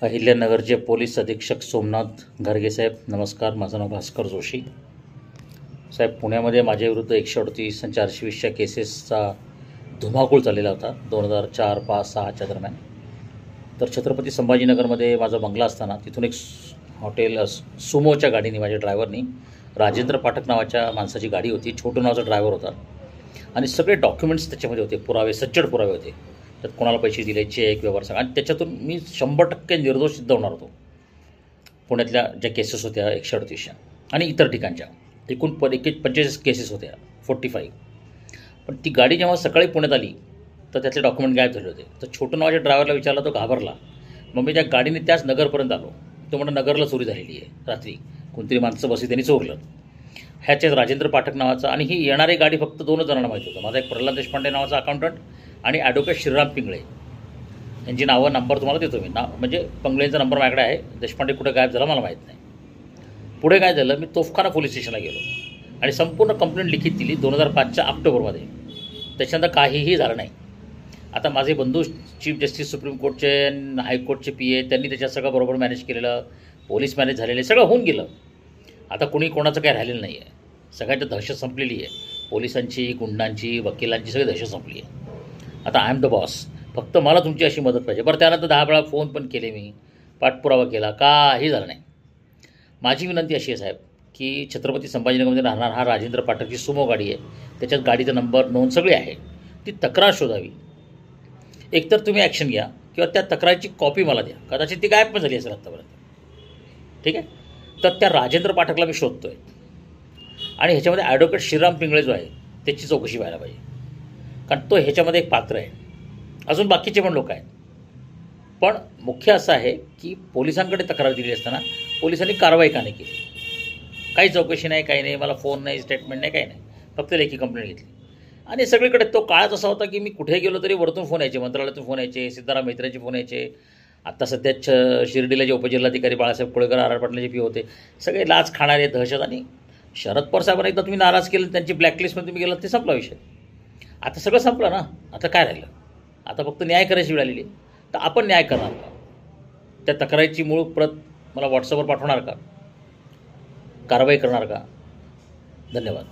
अहिल्यानगरचे police अधीक्षक सोमनाथ घारगे साहेब, नमस्कार. माझं नाव भास्कर जोशी साहेब. पुण्यामध्ये माझ्याविरुद्ध 138 आणि 420च्या केसेसचा धुमाकूळ चाललेला होता 2004, 5, 6च्या दरम्यान. तर छत्रपती संभाजीनगरमध्ये माझा बंगला असताना तिथून एक हॉटेल सुमोच्या गाडीने, माझ्या ड्रायव्हरनी, राजेंद्र पाठक नावाच्या माणसाची गाडी होती, छोटू नावाचा ड्रायव्हर होता आणि सगळे डॉक्युमेंट्स त्याच्यामध्ये होते, पुरावे, सज्जड पुरावे होते. त्यात कोणाला पैसे दिले, चेक, व्यवहार सगळं. आणि त्याच्यातून मी 100% निर्दोष सिद्ध होणार होतो. पुण्यातल्या ज्या केसेस होत्या 138च्या आणि इतर ठिकाणच्या एकूण 45 केसेस होत्या, 45. पण ती गाडी जेव्हा सकाळी पुण्यात आली तर त्यातले डॉक्युमेंट गायब झाले होते. तर छोटू नावाच्या ड्रायव्हरला विचारला, तो घाबरला. मग मी त्या गाडीने त्याच नगरपर्यंत आलो. तो म्हणून नगरला चोरी झालेली आहे, रात्री कोणतरी माणसं बसली, त्यांनी चोरलं. ह्याच्यात राजेंद्र पाठक नावाचा, आणि ही येणारी गाडी फक्त 2 जणांना माहीत होतं. माझा एक प्रल्हाद देशपांडे नावाचा अकाउंटंट आणि ॲडव्होकेट श्रीराम पिंगळे, यांची नावं, नंबर तुम्हाला देतो मी. म्हणजे पिंगळेंचा नंबर माझ्याकडे आहे. देशपांडे कुठे गायब झाला मला माहीत नाही. पुढे काय झालं, मी तोफखाना पोलीस स्टेशनला गेलो आणि संपूर्ण कंप्लेंट लिखित दिली 2005च्या ऑक्टोबरमध्ये. त्याच्यानंतर काहीही झालं नाही. आता माझे बंधू चीफ जस्टिस सुप्रीम कोर्टचे, हायकोर्टचे PA, त्यांनी त्याच्यात सगळं बरोबर मॅनेज केलेलं, पोलीस मॅनेज झालेले, सगळं होऊन गेलं. आता कुणी कोणाचं काही राहिलेलं नाही आहे. सगळ्यांची दहशत संपलेली आहे. पोलिसांची, गुंडांची, वकिलांची सगळी दहशत संपली आहे. आता आय एम द बॉस. फक्त मला तुमची अशी मदत पाहिजे. बरं, त्यानंतर 10 वेळा फोन पण केले मी, पाठपुरावा केला, काही झालं नाही. माझी विनंती अशी आहे साहेब, की छत्रपती संभाजीनगरमध्ये राहणार हा राजेंद्र पाठकची सुमो गाडी आहे, त्याच्यात गाडीचा नंबर, नोंद सगळी आहे. ती तक्रार शोधावी. एकतर तुम्ही ॲक्शन घ्या किंवा त्या तक्रारीची कॉपी मला द्या. कदाचित ती गायब पण झाली असेल आत्तापर्यंत. ठीक आहे. तर त्या राजेंद्र पाठकला मी शोधतो आहे आणि ह्याच्यामध्ये ॲडव्होकेट श्रीराम पिंगळे जो आहे त्याची चौकशी व्हायला पाहिजे, कारण तो ह्याच्यामध्ये एक पात्र आहे. अजून बाकीचे पण लोक आहेत. पण मुख्य असं आहे की पोलिसांकडे तक्रार दिली असताना पोलिसांनी कारवाई का नाही केली? काही चौकशी नाही, काही नाही, मला फोन नाही, स्टेटमेंट नाही, काही नाही, फक्त लेखी कंप्लेंट घेतली. आणि सगळीकडे तो काळच असा होता की मी कुठे गेलो तरी वरतून फोन यायचे, मंत्रालयातून फोन यायचे, सिद्धाराम मैत्र्यांचे फोन यायचे. आत्ता सध्या शिर्डीला जे उपजिल्हाधिकारी बाळासाहेब कोळेकर, आर पाटलाचे PO होते, सगळे लाच खाणारे, दहशत. आणि शरद पवार साहेबांना एकदा तुम्ही नाराज केलं, त्यांची ब्लॅकलिस्टमध्ये तुम्ही गेलात, ते संपला विषय. आता सगळं संपलं ना. आता काय राहिलं? आता फक्त न्याय करायची वेळ आलेली. तर आपण न्याय करणार का? त्या तक्रारीची मूळ प्रत मला व्हॉट्सअपवर पाठवणार का? कारवाई करणार का? धन्यवाद.